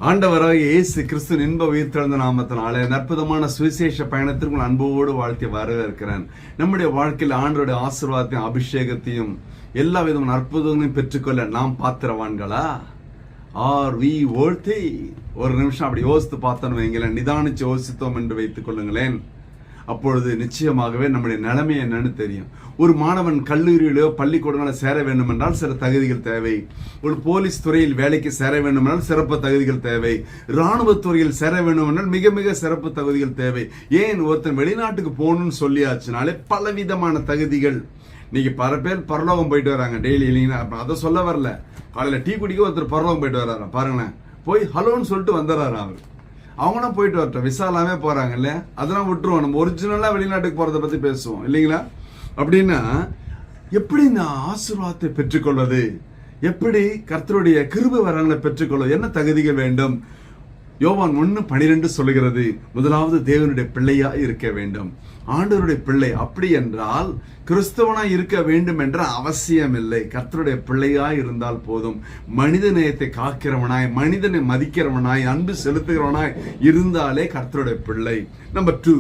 ஆண்டவராக இயேசு கிறிஸ்து இன்ப உயிர்த்தெழுந்த நாமத்தினாலே அற்புதமான சுவிசேஷ பயணத்திற்கு அன்போடு வாழ்த்தி வரவேற்கிறேன். நம்முடைய வாழ்க்கையில் ஆண்டவருடைய ஆசீர்வாதத்தையும் அபிஷேகத்தையும் எல்லா விதமான அற்புதங்களையும் பெற்றுக்கொள்ள நாம் பாத்திரவான்களா? R we worthy? ஒரு நிமிஷம் அப்படி யோசித்து பார்த்தோன்னு வைங்களேன், நிதானிச்சு யோசித்தோம் என்று வைத்துக் கொள்ளுங்களேன். அப்பொழுது நிச்சயமாகவே நம்முடைய நிலைமை என்னன்னு தெரியும். ஒரு மாணவன் கல்லூரியிலோ பள்ளிக்கூடங்களோ சேர வேண்டும் என்றால் சில தகுதிகள் தேவை. ஒரு போலீஸ் துறையில் வேலைக்கு சேர வேண்டும் என்றால் சிறப்பு தகுதிகள் தேவை. இராணுவ துறையில் சேர வேண்டும் என்றால் மிக மிக சிறப்பு தகுதிகள் தேவை. ஏன் ஒருத்தன் வெளிநாட்டுக்கு போகணும்னு சொல்லியாச்சுனாலே பலவிதமான தகுதிகள். இன்னைக்கு பல பேர் பரலோகம் போயிட்டு வராங்க டெய்லி, இல்லைங்களா? அதை சொல்ல வரல. காலையில டீ குடிக்க ஒருத்தர் பரலோகம் போயிட்டு வர்றாரு பாருங்களேன். போய் ஹலோன்னு சொல்லிட்டு வந்துடுறாரு அவர். அவங்கன்னா போயிட்டு வரட்டும், விசா எல்லாமே போறாங்க இல்ல, அதெல்லாம் விட்டுருவோம். நம்ம ஒரிஜினலா வெளிநாட்டுக்கு போறதை பத்தி பேசுவோம் இல்லைங்களா? அப்படின்னா எப்படி இந்த ஆசீர்வாதத்தை பெற்றுக்கொள்வது, எப்படி கர்த்தருடைய கிருபை வரங்களை பெற்றுக்கொள்வது, என்ன தகுதிகள் வேண்டும்? யோவான் 1:12 சொல்லுகிறது, முதலாவது தேவனுடைய பிள்ளையா இருக்க வேண்டும். ஆண்டவருடைய பிள்ளை அப்படி என்றால் கிறிஸ்தவனாய் இருக்க வேண்டும் என்ற அவசியம் இல்லை. கர்த்தருடைய பிள்ளையாய் இருந்தால் போதும். மனித நேயத்தை காக்கிறவனாய், மனிதனை மதிக்கிறவனாய், அன்பு செலுத்துகிறவனாய் இருந்தாலே கர்த்தருடைய பிள்ளை. நம்பர் 2,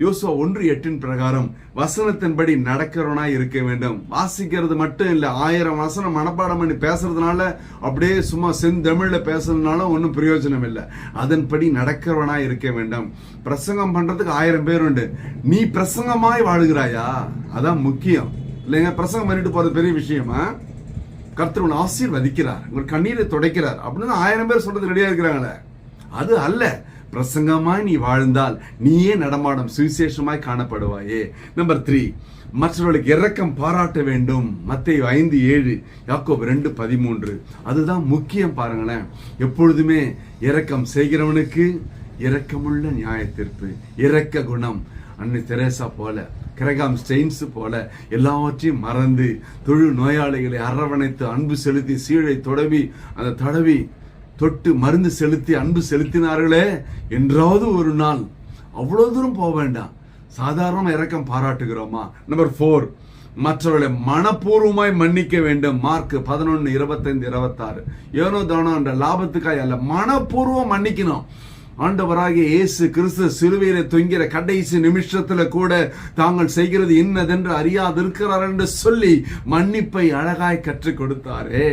யோசுவா 1:8 பிரகாரம் வசனத்தின்படி நடக்கிறவனாய் இருக்க வேண்டும். வாசிக்கிறது மட்டும் இல்ல, 1000 வசனம் மனப்பாடம் பண்ணி பேசுறதுனால, அப்படியே சும்மா செந்தமிழ்ல பேசுறதுனால ஒன்னும் பிரயோஜனம் இல்லை. அதன்படி நடக்கிறவனாய் இருக்க வேண்டும். பிரசங்கம் பண்றதுக்கு 1000 பேர் உண்டு, நீ பிரசங்கமாய் வாழுகிறாயா? அதான் முக்கியம் இல்லைங்க. பிரசங்கம் பண்ணிட்டு போறது பெரிய விஷயமா? கர்த்தர் உன்னை ஆசீர்வதிக்கிறார், உங்க கண்ணீரை துடைக்கிறார் அப்படின்னு 1000 பேர் சொல்றது ரெடியா இருக்கிறாங்களே, அது அல்ல. பிரசங்கமாய் நீ வாழ்ந்தால் நீயே நடமாடும் சுவிசேஷமாய் காணப்படுவாயே. நம்பர் 3, மற்றவர்களுக்கு இரக்கம் பாராட்ட வேண்டும். மத்தேயு 5:7, யாக்கோபு 2:13. அதுதான் முக்கியம் பாருங்களேன். எப்பொழுதுமே இரக்கம் செய்கிறவனுக்கு இரக்கமுள்ள நியாய தீர்ப்பு, இரக்க குணம். அன்னை தெரேசா போல, கிரகாம் ஸ்டெயின்ஸ் போல எல்லாவற்றையும் மறந்து தொழு நோயாளிகளை அரவணைத்து அன்பு செலுத்தி சீழை தடவி தொட்டு மருந்து செலுத்தி அன்பு செலுத்தினார்களே, என்றாவது ஒரு நாள். அவ்வளவு தூரம் போக வேண்டாம், சாதாரண இரக்கம் பாராட்டுகிறோமா? நம்பர் 4, மற்றவர்களை மனப்பூர்வமாய் மன்னிக்க வேண்டும். மார்க் 11:25-26. ஏனோ தானோ என்ற லாபத்துக்காய் அல்ல, மனப்பூர்வம் மன்னிக்கணும். ஆண்டவராகிய இயேசு கிறிஸ்து சிலுவையில தொங்கிற கடைசி நிமிஷத்துல கூட தாங்கள் செய்கிறது இன்னதென்று அறியாதிருக்கிறார் என்று சொல்லி மன்னிப்பை அழகாய் கற்றுக் கொடுத்தாரே.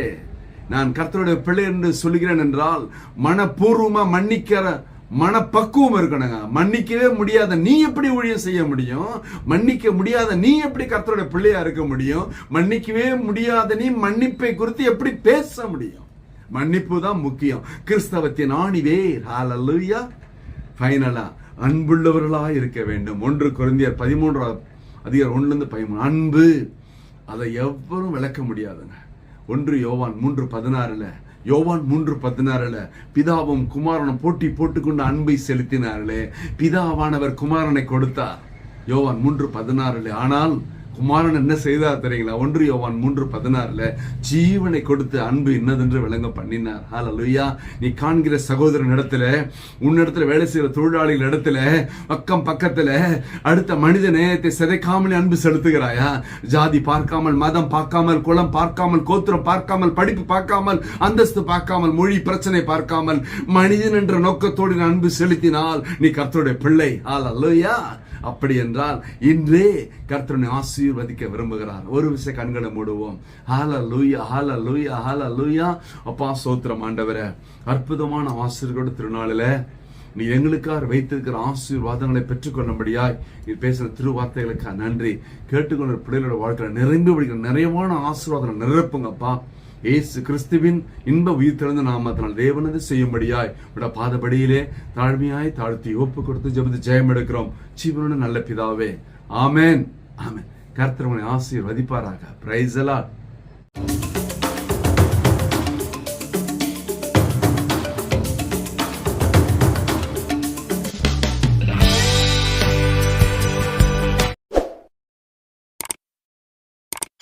நான் கர்த்தருடைய பிள்ளை என்று சொல்கிறேன் என்றால் மனப்பூர்வமா மன்னிக்கிற மனப்பக்குவம் இருக்கணுங்க. மன்னிக்கவே முடியாத நீ எப்படி ஊழியம் செய்ய முடியும்? மன்னிக்க முடியாத நீ எப்படி கர்த்தருடைய பிள்ளையா இருக்க முடியும்? மன்னிக்கவே முடியாத நீ மன்னிப்பை குறித்து எப்படி பேச முடியும்? மன்னிப்பு தான் முக்கியம். கிறிஸ்தவத்தின் ஆணிவேர். ஹல்லேலூயா. ஃபைனலா அன்புள்ளவர்களா இருக்க வேண்டும். 1 கொரிந்தியர் 13:1-13. அன்பு, அதை எவரும் விளக்க முடியாதுங்க. 1 யோவான் 3:16 பிதாவும் குமாரனும் போட்டி போட்டுக்கொண்டு அன்பை செலுத்தினார்களே, பிதாவானவர் குமாரனை கொடுத்தார். யோவான் 3:16. ஆனால் குமாரன் என்ன செய்தார் தெரியுங்களா? 1 யோவான் 3:16 ஜீவனை கொடுத்து அன்பு என்னதென்று விளங்க பண்ணினார். ஹல்லேலூயா. நீ காண்கிற சகோதரன் இடத்துல, உன்னிடத்துல வேலை செய்கிற தொழிலாளிகள் இடத்துல, பக்கம் பக்கத்துல அடுத்த மனித நேயத்தை சிதைக்காமல் அன்பு செலுத்துகிறாயா? ஜாதி பார்க்காமல், மதம் பார்க்காமல், குலம் பார்க்காமல், கோத்திரம் பார்க்காமல், படிப்பு பார்க்காமல், அந்தஸ்து பார்க்காமல், மொழி பிரச்சனை பார்க்காமல் மனிதன் என்ற நோக்கத்தோடு அன்பு செலுத்தினால் நீ கர்த்தருடைய பிள்ளை. ஹல்லேலூயா. அப்படி என்றால் இன்றே கர்த்தரை ஆசீர்வதிக்க விரும்புகிறார். ஒரு விஷயம் கண்களை மூடுவோம். ஹல்லேலூயா, ஹல்லேலூயா, ஹல்லேலூயா. அப்பா ஸ்தோத்திரம் ஆண்டவரே, அற்புதமான ஆசீர்வாத திருநாளில நீ எங்களுக்காக வைத்திருக்கிற ஆசீர்வாதங்களை பெற்றுக்கொள்ளும்படியாய் நீ பேசுற திருவார்த்தைகளுக்காக நன்றி. கேட்டுக்கொண்ட பிள்ளைகளோட வாழ்க்கையில நிரம்பி வழிகிற நிறைவான ஆசீர்வாதம் நிரப்புங்கப்பா. இயேசு கிறிஸ்துவின் இன்ப உயிர்த்தெழுந்த நாமத்தினால் தேவனது செய்யும்படியாய் விட பாதபடியிலே தாழ்மையாய் தாழ்த்தி ஒப்பு கொடுத்து ஜெபித்து ஜெயம் எடுக்கிறோம் ஜீவனோட நல்ல பிதாவே. ஆமென், ஆமென். கர்த்தர் உங்களை ஆசீர்வதிப்பாராக. Praise the Lord.